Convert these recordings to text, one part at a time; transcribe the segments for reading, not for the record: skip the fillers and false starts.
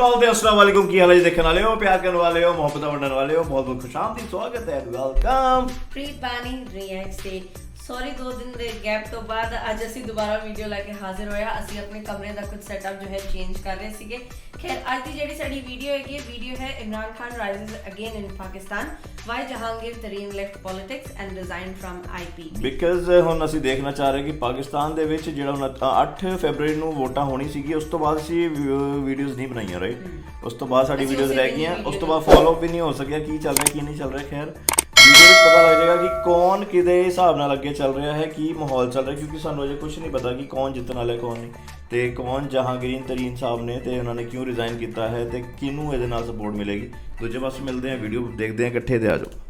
Call थे। अस्सलाम वालेकुम, की हाल है देखने वाले हो, प्यार करने वाले हो, मोहब्बत बढ़ने वाले हो, बहुत बहुत खुशामदीद, स्वागत है, वेलकम। ਪ੍ਰੀਤ ਬਾਨੀ ਰਿਐਕਟ ਤੇ ਸੌਰੀ 2 ਦਿਨ ਦੇ ਗੈਪ ਤੋਂ ਬਾਅਦ ਅੱਜ ਅਸੀਂ ਦੁਬਾਰਾ ਵੀਡੀਓ ਲੈ ਕੇ ਹਾਜ਼ਰ ਹੋਇਆ। ਅਸੀਂ ਆਪਣੇ ਕਮਰੇ ਦਾ ਕੁਝ ਸੈਟਅਪ ਜੋ ਹੈ ਚੇਂਜ ਕਰ ਰਹੇ ਸੀਗੇ। ਖੈਰ ਅੱਜ ਦੀ ਜਿਹੜੀ ਸਾਡੀ ਵੀਡੀਓ ਹੈਗੀ, ਵੀਡੀਓ ਹੈ Imran Khan rises again in Pakistan, why Jahangir Tareen left politics and resign from ਆਈਪੀ। ਬਿਕਾਜ਼ ਹੁਣ ਅਸੀਂ ਦੇਖਣਾ ਚਾਹ ਰਹੇ ਕਿ ਪਾਕਿਸਤਾਨ ਦੇ ਵਿੱਚ ਜਿਹੜਾ 8 ਫਰਵਰੀ ਨੂੰ ਵੋਟਾਂ ਹੋਣੀ ਸੀਗੀ, ਉਸ ਤੋਂ ਬਾਅਦ ਅਸੀਂ ਵੀਡੀਓਜ਼ ਨਹੀਂ ਬਣਾਈਆਂ, ਰਾਈਟ। ਉਸ ਤੋਂ ਬਾਅਦ ਸਾਡੀ ਵੀਡੀਓਜ਼ ਰਹਿ ਗਈਆਂ, ਉਸ ਤੋਂ ਬਾਅਦ ਫੋਲੋ ਵੀ ਨਹੀਂ ਹੋ ਸਕਿਆ ਕੀ ਚੱਲ ਰਿਹਾ ਕੀ ਨਹੀਂ ਚੱਲ ਰਿਹਾ। ਖੈਰ ਵੀਡੀਓ ਵਿੱਚ ਪਤਾ ਲੱਗ ਜਾਏਗਾ ਕਿ ਕੌਣ ਕਿਹਦੇ ਹਿਸਾਬ ਨਾਲ ਅੱਗੇ ਚੱਲ ਰਿਹਾ ਹੈ, ਕੀ ਮਾਹੌਲ ਚੱਲ ਰਿਹਾ, ਕਿਉਂਕਿ ਸਾਨੂੰ ਅਜੇ ਕੁਝ ਨਹੀਂ ਪਤਾ ਕਿ ਕੌਣ ਜਿੱਤਣ ਵਾਲਾ ਕੌਣ ਨਹੀਂ, ਤੇ ਕੌਣ ਜਹਾਂਗੀਰ ਤਰੀਨ ਸਾਹਿਬ ਨੇ ਤੇ ਉਹਨਾਂ ਨੇ ਕਿਉਂ ਰਿਜ਼ਾਈਨ ਕੀਤਾ ਹੈ ਤੇ ਕਿਹਨੂੰ ਇਹਦੇ ਨਾਲ ਸਪੋਰਟ ਮਿਲੇਗੀ। ਦੂਜੇ ਪਾਸੇ ਮਿਲਦੇ हैं, वीडियो देखते हैं इकट्ठे थे, आ जाओ।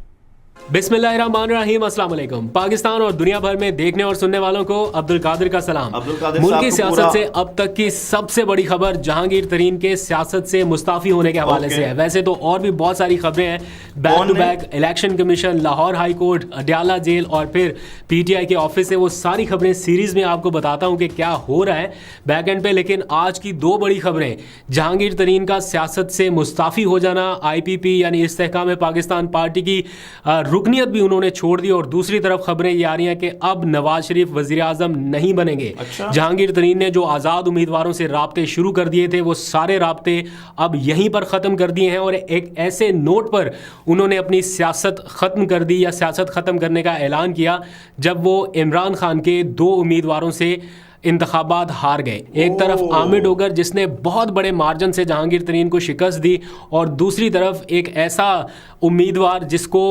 बिस्मिल्लाहिर्रहमानिर्रहीम, अस्सलाम वालेकुम। पाकिस्तान और दुनिया भर में देखने और सुनने वालों को अब्दुल कादिर का सलाम। मुल्क की सियासत से अब तक की सबसे बड़ी खबर जहांगीर तरीन के सियासत से मुस्ताफी होने के हवाले से है। वैसे तो और भी बहुत सारी खबरें हैं, back to back election commission, Lahore high court, Adiala jail और फिर पीटीआई के ऑफिस से, वो सारी खबरें सीरीज में आपको बताता हूँ कि क्या हो रहा है बैक एंड पे। लेकिन आज की 2 बड़ी खबरें, जहांगीर तरीन का सियासत से मुस्ताफी हो जाना, IPP यानी इस्तेहकाम पाकिस्तान पार्टी की रुकनियत भी उन्होंने छोड़ दी, और दूसरी तरफ खबरें ये आ रही हैं कि अब नवाज शरीफ वजीर आजम नहीं बनेंगे। जहांगीर तरीन ने जो आज़ाद उम्मीदवारों से राब्ते शुरू कर दिए थे, वो सारे राब्ते अब यहीं पर ख़त्म कर दिए हैं, और एक ऐसे नोट पर उन्होंने अपनी सियासत ख़त्म कर दी या सियासत ख़त्म करने का ऐलान किया जब वो इमरान खान के 2 उम्मीदवारों से इंतखाबात हार गए। एक तरफ आमिर डोगर जिसने बहुत बड़े मार्जिन से जहांगीर तरीन को शिकस्त दी, और दूसरी तरफ एक ऐसा उम्मीदवार जिसको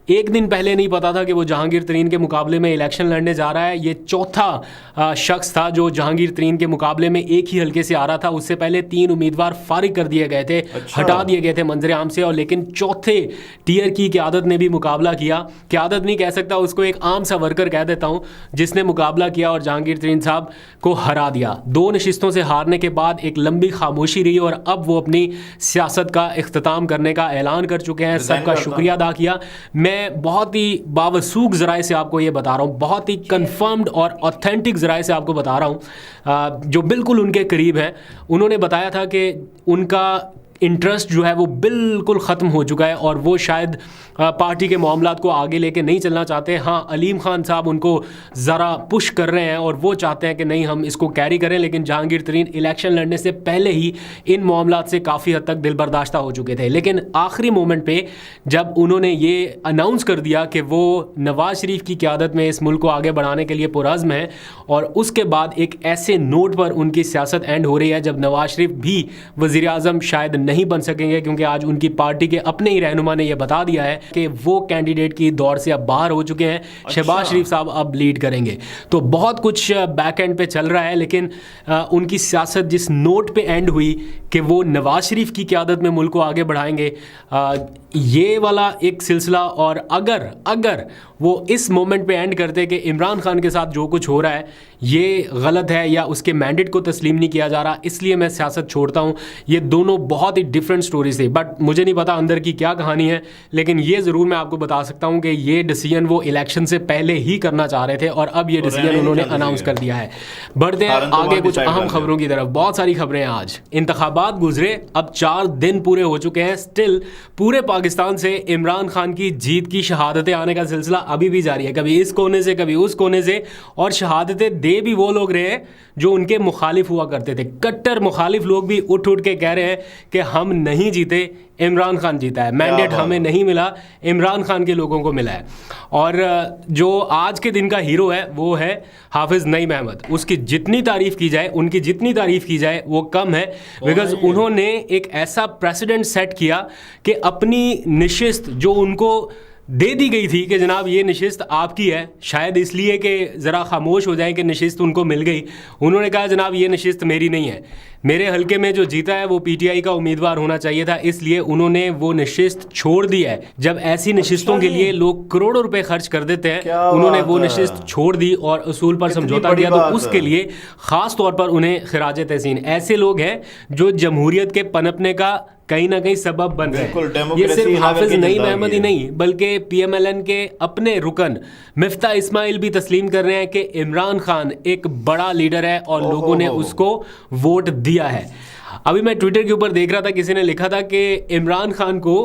एक दिन पहले नहीं पता था कि वो जहांगीर तरीन के मुकाबले में इलेक्शन लड़ने जा रहा है। ये चौथा शख्स था जो जहांगीर तरीन के मुकाबले में एक ही हल्के से आ रहा था। उससे पहले 3 उम्मीदवार फारिग कर दिए गए थे, हटा दिए गए थे मंजर आम से, और लेकिन चौथे टीयर की क़यादत ने भी मुकाबला किया। क़यादत नहीं कह सकता उसको, एक आम सा वर्कर कह देता हूँ, जिसने मुकाबला किया और जहांगीर तरीन साहब को हरा दिया। 2 नशिस्तों से हारने के बाद एक लंबी खामोशी रही, और अब वो अपनी सियासत का इख्तिताम करने का ऐलान कर चुके हैं। सबका शुक्रिया अदा किया। मैं बहुत ही बावसूख ज़राए से आपको ये बता रहा हूँ, बहुत ही कन्फर्म्ड और ऑथेंटिक ज़राए से आपको बता रहा हूँ, जो बिल्कुल उनके करीब हैं। उन्होंने बताया था कि उनका इंटरेस्ट जो है वो बिल्कुल ख़त्म हो चुका है, और वो शायद पार्टी के मामलात को आगे लेके नहीं चलना चाहते। हाँ, अलीम खान साहब उनको ज़रा पुश कर रहे हैं, और वो चाहते हैं कि नहीं हम इसको कैरी करें, लेकिन जहांगीर तरीन इलेक्शन लड़ने से पहले ही इन मामलात से काफ़ी हद तक दिल बर्दाश्ता हो चुके थे। लेकिन आखिरी मोमेंट पे जब उन्होंने ये अनाउंस कर दिया कि वो नवाज शरीफ की क़यादत में इस मुल्क को आगे बढ़ाने के लिए पुरज़्म है, और उसके बाद एक ऐसे नोट पर उनकी सियासत एंड हो रही है जब नवाज शरीफ भी वज़ीर आज़म शायद नहीं बन सकेंगे, क्योंकि आज उनकी पार्टी के अपने ही रहनुमा ने यह बता दिया है कि वो कैंडिडेट की दौड़ से अब बाहर हो चुके हैं। शहबाज शरीफ साहब अब लीड करेंगे। तो बहुत कुछ बैक एंड पे चल रहा है, लेकिन उनकी सियासत जिस नोट पे एंड हुई कि वो नवाज शरीफ की क़यादत में मुल्क को आगे बढ़ाएंगे, ये वाला एक सिलसिला, और अगर वो इस मोमेंट पे एंड करते कि इमरान खान के साथ जो कुछ हो रहा है ये गलत है या उसके मैंडेट को तस्लीम नहीं किया जा रहा, इसलिए मैं सियासत छोड़ता हूँ, ये दोनों बहुत ही डिफरेंट स्टोरीज थे। बट मुझे नहीं पता अंदर की क्या कहानी है, लेकिन ये ज़रूर मैं आपको बता सकता हूँ कि ये डिसीजन वो इलेक्शन से पहले ही करना चाह रहे थे, और अब ये डिसीजन उन्होंने अनाउंस कर दिया है। बढ़ते हैं आगे कुछ अहम खबरों की तरफ। बहुत सारी खबरें हैं आज। इंतखाबात गुजरे, अब 4 दिन पूरे हो चुके हैं, स्टिल पूरे पाकिस्तान से इमरान खान की जीत की शहादतें आने का सिलसिला अभी भी जारी है, कभी इस कोने से कभी उस कोने से, और शहादतें दे भी वो लोग रहे हैं जो उनके मुखालिफ हुआ करते थे। कट्टर मुखालिफ लोग भी उठ के कह रहे हैं कि हम नहीं जीते, इमरान खान जीता है, मैंडेट हमें नहीं मिला, इमरान खान के लोगों को मिला है। और जो आज के दिन का हीरो है वो है हाफिज़ नईम अहमद। उसकी जितनी तारीफ़ की जाए, उनकी जितनी तारीफ़ की जाए वो कम है, बिकॉज उन्होंने एक ऐसा प्रेसिडेंट सेट किया कि अपनी नशिस्त जो उनको दे दी गई थी कि जनाब ये नशिस्त आपकी है, शायद इसलिए कि ज़रा खामोश हो जाए कि नशिस्त उनको मिल गई, उन्होंने कहा जनाब ये नशिस्त मेरी नहीं है, मेरे हलके में जो जीता है वो पीटीआई का उम्मीदवार होना चाहिए था, इसलिए उन्होंने वो नशिस्त छोड़ दी है। जब ऐसी नशिस्तों के लिए लोग करोड़ों रुपए खर्च कर देते हैं, उन्होंने वो नशिस्त छोड़ दी और उसूल पर समझौता किया, तो उसके लिए ख़ास तौर पर उन्हें खिराज तहसीन। ऐसे लोग हैं जो जमहूरियत के पनपने का कहीं ना कहीं सबब बन रहे हैं। ये सिर्फ हाफिज नईम अहमद ही नहीं बल्कि पीएमएलएन के अपने रुकन मिफ्ता इस्माइल भी तस्लीम कर रहे हैं कि इमरान खान एक बड़ा लीडर है और लोगों ने उसको वोट दिया है। अभी मैं ट्विटर के ऊपर देख रहा था, किसी ने लिखा था कि इमरान खान को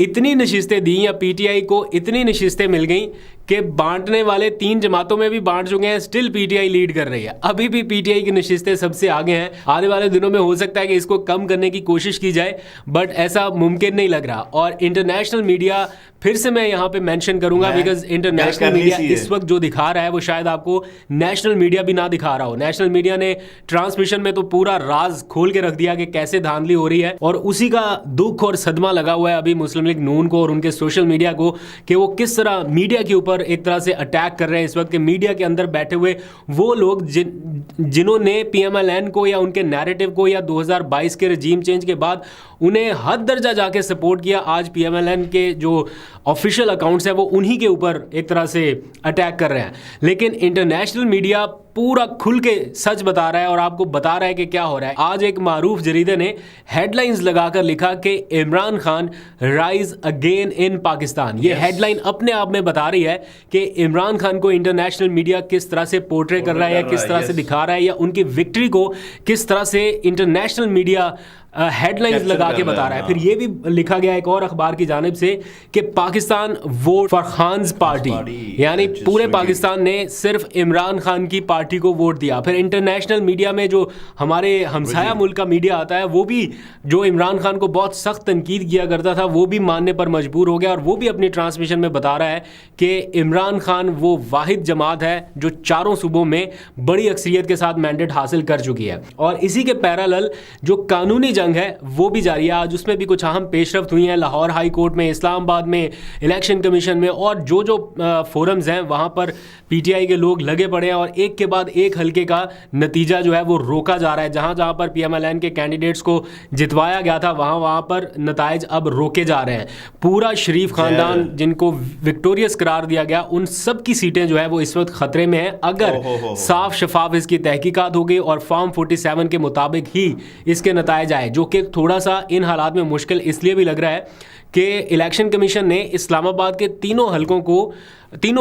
इतनी नशिस्तें दी या पीटीआई को इतनी नशिस्तें मिल गई कि बांटने वाले 3 जमातों में भी बांट चुके हैं, स्टिल पीटीआई लीड कर रही है। अभी भी पीटीआई की नशिस्तें सबसे आगे हैं। आने वाले दिनों में हो सकता है कि इसको कम करने की कोशिश की जाए, बट ऐसा मुमकिन नहीं लग रहा। और इंटरनेशनल मीडिया फिर से मैं यहाँ पे मेंशन करूंगा, बिकॉज इंटरनेशनल मीडिया इस वक्त जो दिखा रहा है वो शायद आपको नेशनल मीडिया भी ना दिखा रहा हो। नेशनल मीडिया ने ट्रांसमिशन में तो पूरा राज खोल के रख दिया कि कैसे धांधली हो रही है, और उसी का दुख और सदमा लगा हुआ है अभी मुस्लिम लीग नून को और उनके सोशल मीडिया को, कि वो किस तरह मीडिया के ऊपर एक तरह से अटैक कर रहे हैं इस वक्त के। मीडिया के अंदर बैठे हुए वो लोग जिन्होंने पीएमएलएन को या उनके नैरेटिव को या 2022 के रजीम चेंज के बाद उन्हें हद दर्जा जाके सपोर्ट किया, आज पीएमएलएन के जो ऑफिशियल अकाउंट्स है वो उन्हीं के ऊपर एक तरह से अटैक कर रहे हैं। लेकिन इंटरनेशनल मीडिया पूरा खुल के सच बता रहा है और आपको बता रहा है कि क्या हो रहा है। आज एक मारूफ जरीदे ने हेडलाइंस लगाकर लिखा कि Imran Khan rise again in Pakistan. ये हेडलाइन अपने आप में बता रही है कि इमरान खान को इंटरनेशनल मीडिया किस तरह से पोर्ट्रे कर रहा है या किस तरह से दिखा रहा है, या उनकी विक्ट्री को किस तरह से इंटरनेशनल मीडिया हेडलाइंस लगा के बता रहा है। फिर ये भी लिखा गया एक और अखबार की जानिब से कि Pakistan vote for Khan's party, यानी पूरे पाकिस्तान ने सिर्फ इमरान खान की पार्टी को वोट दिया। फिर इंटरनेशनल मीडिया में जो हमारे हमसाया मुल्क का मीडिया आता है वो भी जो इमरान खान को बहुत सख्त तनकीद किया करता था वो भी मानने पर मजबूर हो गया, और वो भी अपनी ट्रांसमिशन में बता रहा है कि इमरान खान वो वाहिद जमात है जो चारों सूबों में बड़ी अक्सरियत के साथ मैंडेट हासिल कर चुकी है। और इसी के पैरेलल जो कानूनी जंग है वो भी जारी है। आज उसमें भी कुछ अहम पेशरफ्त हुई हैं। लाहौर हाई कोर्ट में, इस्लामाबाद में, इलेक्शन कमीशन में, और जो फोरम्स हैं वहाँ पर पीटीआई के लोग लगे पड़े हैं, और एक के बाद एक हल्के का नतीजा जो है वो रोका जा रहा है। जहाँ जहाँ पर पीएमएलएन के कैंडिडेट्स को जितवाया गया था वहाँ पर नताइज अब रोके जा रहे हैं। पूरा शरीफ खानदान जिनको विक्टोरियस करार दिया गया उन सब की सीटें जो है वो इस वक्त खतरे में है। अगर साफ शफाफ इसकी तहकीकात हो गई और फॉर्म 47 के मुताबिक ही इसके नताइज आए, जो कि थोड़ा सा इन हालात में मुश्किल इसलिए भी लग रहा है कि इलेक्शन कमीशन ने इस्लामाबाद के तीनों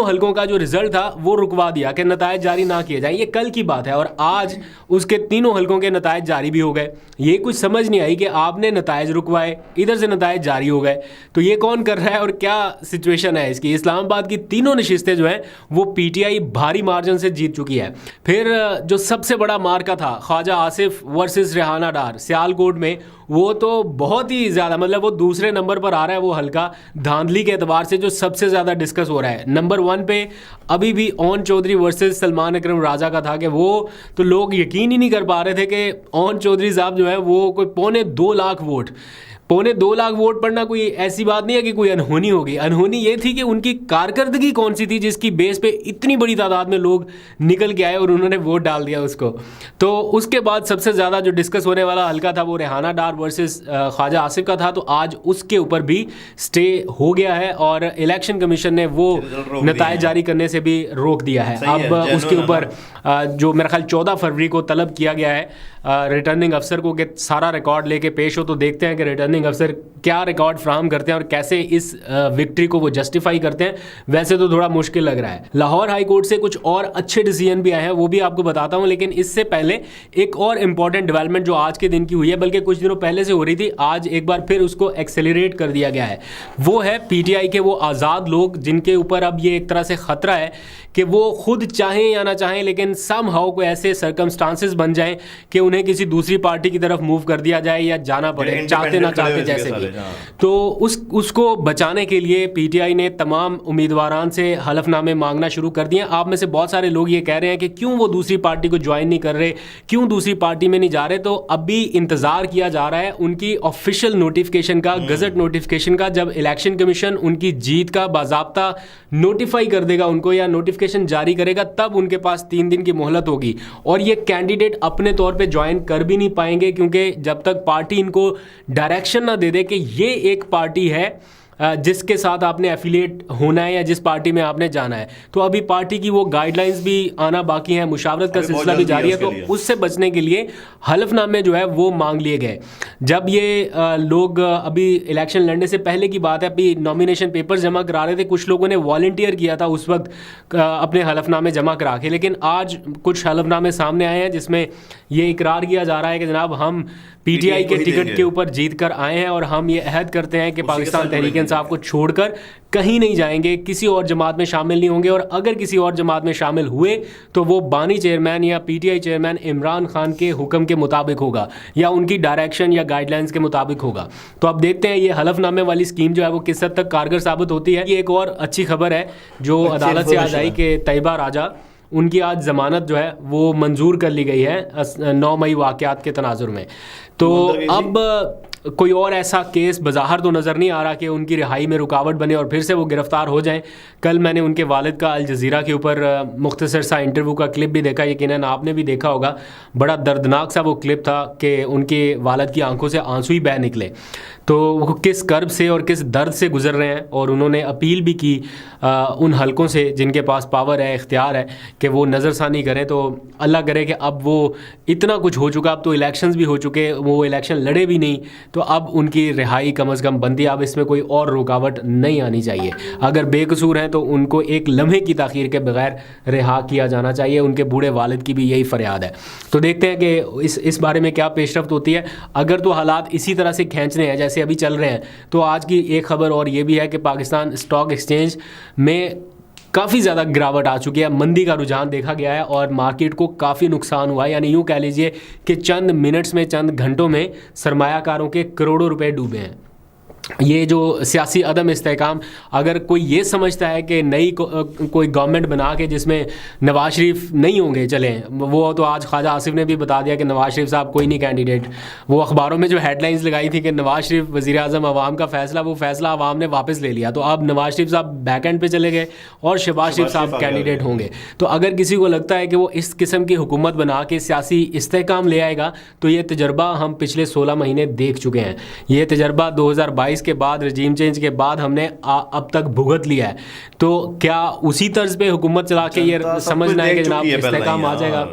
हलकों का जो रिजल्ट था वो रुकवा दिया कि नतायज जारी ना किए जाए। ये कल की बात है और आज उसके तीनों हलकों के नतायज जारी भी हो गए। ये कुछ समझ नहीं आई कि आपने नतायज रुकवाए, इधर से नतायज जारी हो गए, तो ये कौन कर रहा है और क्या सिचुएशन है इसकी। इस्लामाबाद की तीनों नशिस्तें जो हैं वो पीटीआई भारी मार्जिन से जीत चुकी है। फिर जो सबसे बड़ा मार्का था ख्वाजा आसिफ वर्सेस रेहाना डार सियालकोट में, वो तो बहुत ही ज़्यादा, मतलब वो दूसरे नंबर पर आ रहा है वो हल्का धांधली के एतबार से जो सबसे ज़्यादा डिस्कस हो रहा है। नंबर 1 पे अभी भी ओन चौधरी वर्सेस सलमान अकरम राजा का था कि वो तो लोग यकीन ही नहीं कर पा रहे थे कि ओन चौधरी साहब जो है वो कोई 2.25 लाख वोट पड़ना कोई ऐसी बात नहीं है कि कोई अनहोनी होगी। अनहोनी ये थी कि उनकी कारकर्दगी कौन सी थी जिसकी बेस पे इतनी बड़ी तादाद में लोग निकल के आए और उन्होंने वोट डाल दिया उसको। तो उसके बाद सबसे ज़्यादा जो डिस्कस होने वाला हल्का था वो रेहाना डार वर्सेस ख्वाजा आसिफ का था, तो आज उसके ऊपर भी स्टे हो गया है और इलेक्शन कमीशन ने वो नतायज जारी करने से भी रोक दिया है। अब उसके ऊपर जो मेरा ख्याल 14 फरवरी को तलब किया गया है रिटर्निंग अफसर को कि सारा रिकॉर्ड लेके पेश हो, तो देखते हैं कि रिटर्निंग अफसर क्या रिकॉर्ड फ्राहम करते हैं और कैसे इस विक्ट्री को वो जस्टिफाई करते हैं। वैसे तो थोड़ा मुश्किल लग रहा है। लाहौर हाई कोर्ट से कुछ और अच्छे डिसीजन भी आए हैं, वो भी आपको बताता हूं, लेकिन इससे पहले एक और इंपॉर्टेंट डेवलपमेंट जो आज के दिन की हुई है, बल्कि कुछ दिनों पहले से हो रही थी, आज एक बार फिर उसको एक्सेलरेट कर दिया गया है। वो है पीटीआई के वो आज़ाद लोग जिनके ऊपर अब ये एक तरह से खतरा है कि वो खुद चाहें या ना चाहें लेकिन समहाउ को ऐसे सर्कमस्टांसेस बन जाएं कि उन्हें किसी दूसरी पार्टी की तरफ मूव कर दिया जाए या जाना पड़े, चाहते ना चाहते जैसे भी। तो उसको बचाने के लिए पीटीआई ने तमाम उम्मीदवारान से हलफनामे मांगना शुरू कर दिए। आप में से बहुत सारे लोग ये कह रहे हैं कि क्यों वो दूसरी पार्टी को ज्वाइन नहीं कर रहे, क्यों दूसरी पार्टी में नहीं जा रहे। तो अभी इंतज़ार किया जा रहा है उनकी ऑफिशियल नोटिफिकेशन का, गजट नोटिफिकेशन का। जब इलेक्शन कमीशन उनकी जीत का बाज़ाब्ता नोटिफाई कर देगा उनको या नोटिफिकेशन जारी करेगा, तब उनके पास 3 दिन की मोहलत होगी और ये कैंडिडेट अपने तौर पे ज्वाइन कर भी नहीं पाएंगे, क्योंकि जब तक पार्टी इनको डायरेक्शन ना दे दे कि ये एक पार्टी है जिसके साथ आपने एफिलिएट होना है या जिस पार्टी में आपने जाना है। तो अभी पार्टी की वो गाइडलाइंस भी आना बाकी है, मुशावरत का सिलसिला भी जारी है। तो उससे बचने के लिए हलफनामे जो है वो मांग लिए गए। जब ये लोग अभी इलेक्शन लड़ने से पहले की बात है, अभी नॉमिनेशन पेपर्स जमा करा रहे थे, कुछ लोगों ने वॉलंटियर किया था उस वक्त अपने हलफनामे जमा करा के, लेकिन आज कुछ हलफनामे सामने आए हैं जिसमें ये इकरार किया जा रहा है कि जनाब हम पीटीआई के टिकट के ऊपर जीत कर आए हैं और हम ये अहद करते हैं कि पाकिस्तान तहरीक इंसाफ को छोड़कर कहीं नहीं जाएंगे, किसी और जमात में शामिल नहीं होंगे, और अगर किसी और जमात में शामिल हुए तो वो बानी चेयरमैन या पीटीआई चेयरमैन इमरान खान के हुक्म के मुताबिक होगा या उनकी डायरेक्शन या गाइडलाइंस के मुताबिक होगा। तो अब देखते हैं ये हलफनामे वाली स्कीम जो है वो किस हद तक कारगर साबित होती है। ये एक और अच्छी खबर है जो अदालत से आज आई कि तैयबा राजा, उनकी आज ज़मानत जो है वो मंजूर कर ली गई है 9 मई वाक़यात के तनाजुर में। तो अब कोई और ऐसा केस बज़ाहिर तो नज़र नहीं आ रहा कि उनकी रिहाई में रुकावट बने और फिर से वो गिरफ़्तार हो जाएं। कल मैंने उनके वालिद का अल जज़ीरा के ऊपर मुख्तसर सा इंटरव्यू का क्लिप भी देखा, यकीनन आपने भी देखा होगा। बड़ा दर्दनाक सा वो क्लिप था कि उनके वालिद की आंखों से आंसू ही बह निकले। तो वो किस कर्ब से और किस दर्द से गुजर रहे हैं, और उन्होंने अपील भी की उन हलकों से जिनके पास पावर है, इख्तियार है, कि वो नज़रसानी करें। तो अल्लाह करे कि अब वो इतना कुछ हो चुका, अब तो इलेक्शंस भी हो चुके, वो इलेक्शन लड़े भी नहीं, तो अब उनकी रिहाई कम अज़ कम बनती है। अब इसमें कोई और रुकावट नहीं आनी चाहिए। अगर बेकसूर हैं तो उनको एक लम्हे की ताख़ीर के बगैर रिहा किया जाना चाहिए। उनके बूढ़े वालिद की भी यही फरियाद है। तो देखते हैं कि इस बारे में क्या पेशरफ्त होती है। अगर तो हालात इसी तरह से खींचने हैं जैसे अभी चल रहे हैं, तो आज की एक खबर और ये भी है कि पाकिस्तान स्टॉक एक्सचेंज में काफ़ी ज़्यादा गिरावट आ चुकी है, मंदी का रुझान देखा गया है और मार्केट को काफ़ी नुकसान हुआ है। यानी यूँ कह लीजिए कि चंद मिनट्स में, चंद घंटों में सरमायाकारों के करोड़ों रुपए डूबे हैं। ये जो सियासी अदम इस्तेहकाम, अगर कोई ये समझता है कि नई कोई गवर्नमेंट बना के जिसमें नवाज शरीफ नहीं होंगे, चलें, वो तो आज ख्वाजा आसिफ ने भी बता दिया कि नवाज शरीफ साहब कोई नहीं कैंडिडेट। वो अखबारों में जो हेडलाइंस लगाई थी कि नवाज शरीफ वज़ीर आज़म अवाम का फ़ैसला, वो फ़ैसला अवाम ने वापस ले लिया। तो अब नवाज शरीफ साहब बैक एंड पे चले गए और शहबाज शरीफ साहब कैंडिडेट होंगे। तो अगर किसी को लगता है कि वो इस किस्म की हुकूमत बना के सियासी इस्तेहकाम ले आएगा, तो ये तजर्बा हम पिछले 16 महीने देख चुके हैं। ये तजर्बा 2022 के बाद, रजीम चेंज के बाद हमने अब तक भुगत लिया है। तो क्या उसी तर्ज पे हुकूमत चला के ये समझना है कि जनाब इस्तेहकाम आ जाएगा?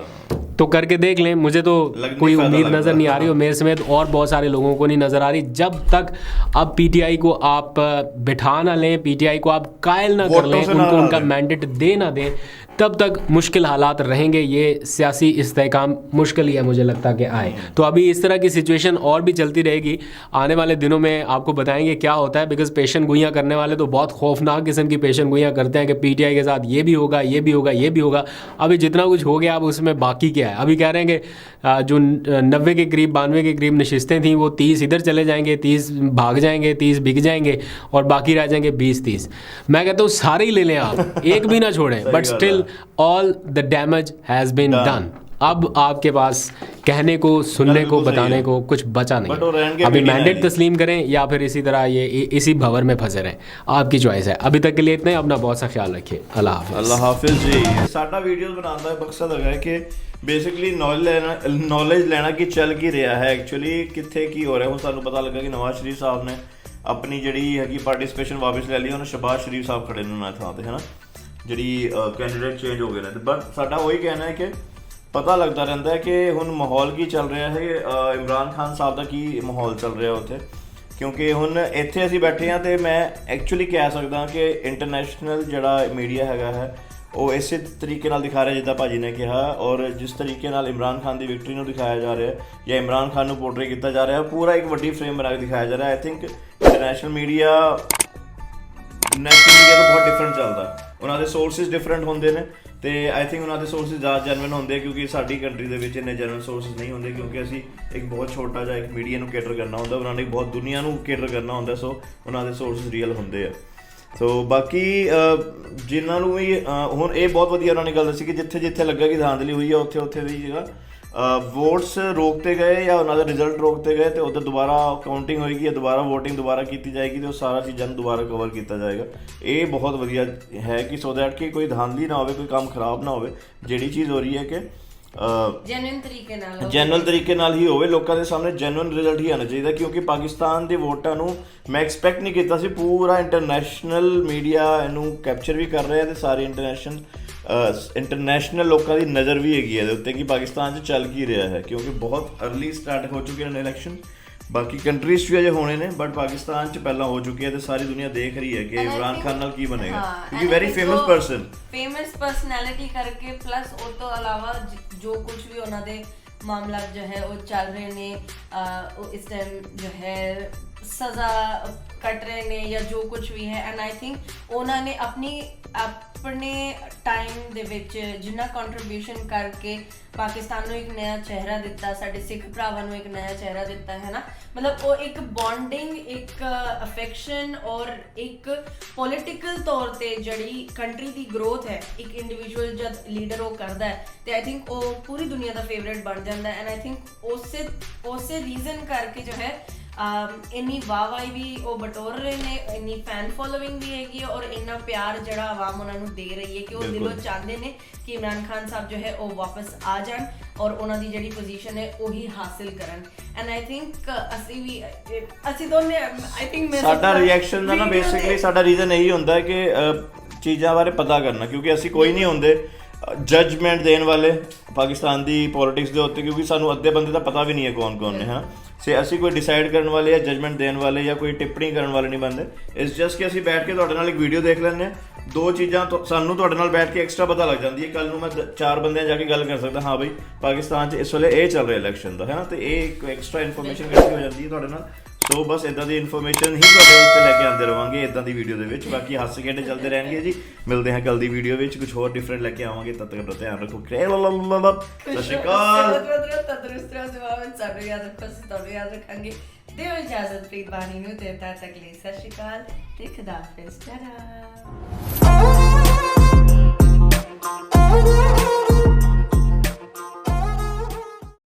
तो करके देख लें। मुझे तो कोई उम्मीद नज़र नहीं आ रही और मेरे समेत और बहुत सारे लोगों को नहीं नज़र आ रही। जब तक अब पीटीआई को आप बिठा ना लें, पीटीआई को आप कायल ना कर लें, उनको उनका मैंडेट दे ना दें, तब तक मुश्किल हालात रहेंगे। ये सियासी इस्तेहकाम मुश्किल ही है, मुझे लगता कि आए। तो अभी इस तरह की सिचुएशन और भी चलती रहेगी। आने वाले दिनों में आपको बताएंगे क्या होता है, बिकॉज पेशन गोइयाँ करने वाले तो बहुत खौफनाक किस्म की पेशन गोइयाँ करते हैं कि पीटीआई के साथ ये भी होगा, ये भी होगा, ये भी होगा। अभी जितना कुछ हो गया अब उसमें बाकी क्या है? अभी कह रहे हैं कि जो 90 के करीब, 92 के करीब नशिस्तें थीं, वो 30 इधर चले जाएंगे, 30 भाग जाएंगे, 30 बिक जाएंगे और बाकी रह जाएंगे 20-30। मैं कहता हूँ सारे ही ले लें आप, एक भी ना छोड़ें, but still all the damage has been done. अब आपके पास कहने को, सुनने को, बताने को कुछ बचा नहीं। अभी मैंडेट तस्लीम करें या फिर इसी तरह ये इसी भंवर में फंसे रहें, आपकी चॉइस है। अभी तक के लिए इतना ही। अपना बहुत सा ख्याल रखिए। अल्लाह हाफिज़। अल्लाह हाफिज़ जी। साडा वीडियोस बनाने का मकसद है कि बेसिकली नॉलेज लेना कि चल की रहा है, एक्चुअली कितने की हो रहा है। वो सानू पता लगा कि नवाज शरीफ साहब ने अपनी जी है पार्टिसिपेशन वापस ले ली, उन्होंने शहबाज शरीफ साहब खड़े ने उन्होंने थां ते, है ना, जी कैंडिडेट चेंज हो गए ने। बट साडा वही कहना है कि पता लगता रहता है कि हुण माहौल की चल रहा है, इमरान खान साहब का की माहौल चल रहा उत्थे, क्योंकि हुण इत्थे असीं बैठे हाँ तो मैं एक्चुअली कह सकदा कि इंटरनेशनल जिहड़ा मीडिया है वो इस तरीके नाल दिखा रहा है जिद्दां भाजी ने कहा, और जिस तरीके नाल इमरान खान की विक्ट्री को दिखाया जा रहा है या इमरान खान को पोर्ट्रे किया जा रहा है, पूरा एक वड्डी फ्रेम बना के दिखाया जा रहा है। I think international media national media तो बहुत डिफरेंट चलता है, उन्होंने सोर्सिस डिफरेंट होंगे ने, तो आई थिंक उन्होंने सोर्सिस ज़्यादा जेनवन होंगे, क्योंकि साडी कंट्री के विच इन्ने जेनवन सोर्सिस नहीं होंगे, क्योंकि असी एक बहुत छोटा जिहा एक मीडिया को केटर करना होंदा, उन्होंने एक बहुत दुनिया को केटर करना होंदा, सो उन्होंने सोर्सिस रियल होंगे है। सो बाकी जिन्होंने भी हुण ये बहुत वधिया उन्होंने गल दसी कि जिथे जिथे लगा कि धांधली हुई है उत्थे उत्थे दी जगह वोट्स रोकते गए या उन्होंने रिजल्ट रोकते गए, तो उधर दोबारा काउंटिंग होएगी या दोबारा वोटिंग दोबारा की जाएगी, तो सारा चीज़ों दोबारा कवर किया जाएगा। ये बहुत वधिया है कि सो दैट कि कोई धांधली ना हो, कोई काम खराब ना हो। जिहड़ी चीज़ हो रही है कि ਜੈਨੂਇਨ ਤਰੀਕੇ ਨਾਲ ਜੈਨੂਅਲ ਤਰੀਕੇ ਨਾਲ ਹੀ ਹੋਵੇ, ਲੋਕਾਂ ਦੇ ਸਾਹਮਣੇ ਜੈਨੂਅਲ ਰਿਜ਼ਲਟ ਹੀ ਆਉਣਾ ਚਾਹੀਦਾ, ਕਿਉਂਕਿ ਪਾਕਿਸਤਾਨ ਦੇ ਵੋਟਾਂ ਨੂੰ ਮੈਂ ਐਕਸਪੈਕਟ ਨਹੀਂ ਕੀਤਾ ਸੀ। ਪੂਰਾ ਇੰਟਰਨੈਸ਼ਨਲ ਮੀਡੀਆ ਇਹਨੂੰ ਕੈਪਚਰ ਵੀ ਕਰ ਰਿਹਾ ਤੇ ਸਾਰੇ ਇੰਟਰਨੈਸ਼ਨਲ ਲੋਕਾਂ ਦੀ ਨਜ਼ਰ ਵੀ ਹੈਗੀ ਇਹਦੇ ਉੱਤੇ ਕਿ ਪਾਕਿਸਤਾਨ 'ਚ ਚੱਲ ਕੀ ਰਿਹਾ ਹੈ, ਕਿਉਂਕਿ ਬਹੁਤ ਅਰਲੀ ਸਟਾਰਟ ਹੋ ਚੁੱਕੇ ਨੇ ਇਲੈਕਸ਼ਨ। ਬਾਕੀ ਕੰਟਰੀਜ਼ 'ਚ ਵੀ ਅਜੇ ਹੋਣੇ ਨੇ, ਬਟ ਪਾਕਿਸਤਾਨ 'ਚ ਪਹਿਲਾਂ ਹੋ ਚੁੱਕੇ ਆ ਤੇ ਸਾਰੀ ਦੁਨੀਆ ਦੇਖ ਰਹੀ ਹੈ ਕਿ ਇਮਰਾਨ ਖਾਨ ਨਾਲ ਕੀ ਬਣੇਗਾ, ਕਿਉਂਕਿ ਵੈਰੀ ਫੇਮਸ ਪਰਸਨੈਲਿਟੀ ਕਰਕੇ ਪਲੱਸ ਉਹ ਤੋਂ ਇਲਾਵਾ ਜੋ ਕੁਝ ਵੀ ਉਹਨਾਂ ਦੇ ਮਾਮਲਾ ਜੋ ਹੈ ਉਹ ਚੱਲ ਰਹੇ ਨੇ, ਉਹ ਇਸ ਟਾਈਮ ਜੋ ਹੈ ਸਜ਼ਾ ਕੱਟ ਰਹੇ ਨੇ ਜਾਂ ਜੋ ਕੁਝ ਵੀ ਹੈ। ਐਂਡ ਆਈ ਥਿੰਕ ਉਹਨਾਂ ਨੇ ਆਪਣੇ ਟਾਈਮ ਦੇ ਵਿੱਚ ਜਿੰਨਾ ਕੰਟਰੀਬਿਊਸ਼ਨ ਕਰਕੇ ਪਾਕਿਸਤਾਨ ਨੂੰ ਇੱਕ ਨਵਾਂ ਚਿਹਰਾ ਦਿੱਤਾ, ਸਾਡੇ ਸਿੱਖ ਭਰਾਵਾਂ ਨੂੰ ਇੱਕ ਨਵਾਂ ਚਿਹਰਾ ਦਿੱਤਾ ਹੈ ਨਾ, ਮਤਲਬ ਉਹ ਇੱਕ ਬੌਂਡਿੰਗ, ਇੱਕ ਅਫੈਕਸ਼ਨ ਔਰ ਇੱਕ ਪੋਲੀਟੀਕਲ ਤੌਰ ਤੇ ਜਿਹੜੀ ਕੰਟਰੀ ਦੀ ਗਰੋਥ ਹੈ, ਇੱਕ ਇੰਡੀਵਿਜੂਅਲ ਜਦ ਲੀਡਰ ਉਹ ਕਰਦਾ ਹੈ ਤੇ ਆਈ ਥਿੰਕ ਉਹ ਪੂਰੀ ਦੁਨੀਆ ਦਾ ਫੇਵਰੇਟ ਬਣ ਜਾਂਦਾ ਹੈ। ਐਂਡ ਆਈ ਥਿੰਕ ਉਸੇ ਰੀਜ਼ਨ ਕਰਕੇ ਜੋ ਹੈ ਇੰਨੀ ਵਾਹਵਾਈ ਵੀ ਉਹ ਬਟੋਰ ਰਹੇ ਨੇ, ਇੰਨੀ ਫੈਨ ਫੋਲੋਇੰਗ ਵੀ ਹੈਗੀ ਔਰ ਇੰਨਾ ਪਿਆਰ ਜਿਹੜਾ ਆਵਾਮ ਉਹਨਾਂ ਨੂੰ ਦੇ ਰਹੀ ਹੈ ਕਿ ਉਹ ਦਿਲੋਂ ਚਾਹੁੰਦੇ ਨੇ ਕਿ ਇਮਰਾਨ ਖਾਨ ਸਾਹਿਬ ਜੋ ਹੈ ਉਹ ਵਾਪਸ ਆ ਜਾਣ ਔਰ ਉਹਨਾਂ ਦੀ ਜਿਹੜੀ ਪੋਜੀਸ਼ਨ ਹੈ ਉਹੀ ਹਾਸਿਲ ਕਰਨ। ਐਂਡ ਆਈ ਥਿੰਕ ਅਸੀਂ ਦੋਨੇ ਆਈ ਥਿੰਕ ਸਾਡਾ ਰਿਐਕਸ਼ਨ ਦਾ ਨਾ ਬੇਸਿਕਲੀ ਸਾਡਾ ਰੀਜ਼ਨ ਇਹੀ ਹੁੰਦਾ ਹੈ ਕਿ ਚੀਜ਼ਾਂ ਬਾਰੇ ਪਤਾ ਕਰਨਾ, ਕਿਉਂਕਿ ਅਸੀਂ ਕੋਈ ਨਹੀਂ ਹੁੰਦੇ ਜੱਜਮੈਂਟ ਦੇਣ ਵਾਲੇ ਪਾਕਿਸਤਾਨ ਦੀ ਪੋਲਿਟਿਕਸ ਦੇ ਉੱਤੇ, ਕਿਉਂਕਿ ਸਾਨੂੰ ਅੱਧੇ ਬੰਦੇ ਦਾ ਪਤਾ ਵੀ ਨਹੀਂ ਹੈ ਕੌਣ ਨੇ, ਹੈ ਸੇ ਅਸੀਂ ਕੋਈ ਡਿਸਾਈਡ ਕਰਨ ਵਾਲੇ ਜਾਂ ਜਜਮੈਂਟ ਦੇਣ ਵਾਲੇ ਜਾਂ ਕੋਈ ਟਿੱਪਣੀ ਕਰਨ ਵਾਲੇ ਨਹੀਂ ਬਣਦੇ। ਇਟਸ ਜਸਟ ਕਿ ਅਸੀਂ ਬੈਠ ਕੇ ਤੁਹਾਡੇ ਨਾਲ ਇੱਕ ਵੀਡੀਓ ਦੇਖ ਲੈਂਦੇ ਹਾਂ, ਦੋ ਚੀਜ਼ਾਂ ਸਾਨੂੰ ਤੁਹਾਡੇ ਨਾਲ ਬੈਠ ਕੇ ਐਕਸਟਰਾ ਪਤਾ ਲੱਗ ਜਾਂਦੀ ਹੈ। ਕੱਲ ਨੂੰ ਮੈਂ 4 ਬੰਦਿਆਂ ਜਾ ਕੇ ਗੱਲ ਕਰ ਸਕਦਾ, ਹਾਂ ਬਈ ਪਾਕਿਸਤਾਨ 'ਚ ਇਸ ਵੇਲੇ ਇਹ ਚੱਲ ਰਿਹਾ ਇਲੈਕਸ਼ਨ ਦਾ, ਹੈ ਨਾ, ਤੇ ਇਹ ਇੱਕ ਐਕਸਟਰਾ ਇਨਫੋਰਮੇਸ਼ਨ ਇਕੱਠੀ ਹੋ ਜਾਂਦੀ ਹੈ ਤੁਹਾਡੇ ਨਾਲ। ਸੋ ਬਸ ਇਦਾਂ ਦੀ ਇਨਫੋਰਮੇਸ਼ਨ ਹੀ ਤੁਹਾਡੇ ਉੱਤੇ ਲੈ ਕੇ ਆਉਂਦੇ ਰਵਾਂਗੇ ਇਦਾਂ ਦੀ ਵੀਡੀਓ ਦੇ ਵਿੱਚ। ਬਾਕੀ ਹੱਸ ਖੇਡ ਚੱਲਦੇ ਰਹਿਣਗੇ ਜੀ। ਮਿਲਦੇ ਹਾਂ ਕੱਲ ਦੀ ਵੀਡੀਓ ਵਿੱਚ, ਕੁਝ ਹੋਰ ਡਿਫਰੈਂਟ ਲੈ ਕੇ ਆਵਾਂਗੇ। ਤਦ ਤੱਕ ਆਪਣਾ ਧਿਆਨ ਰੱਖੋ। ਸਤਿ ਸ਼੍ਰੀ ਅਕਾਲ। ਤੰਦਰੁਸਤ ਰਹੋ, ਸਾਨੂੰ ਯਾਦ ਰੱਖੋ, ਅਸੀਂ ਤੁਹਾਨੂੰ ਯਾਦ ਰੱਖਾਂਗੇ। ਦਿਓ ਇਜਾਜ਼ਤ ਪ੍ਰੀਤ ਬਾਣੀ ਨੂੰ, ਤੇ ਤਦ ਤੱਕ ਲਈ ਸਤਿ ਸ਼੍ਰੀ ਅਕਾਲ ਤੇ ਖੁਦਾ ਹਾਫਿਜ਼।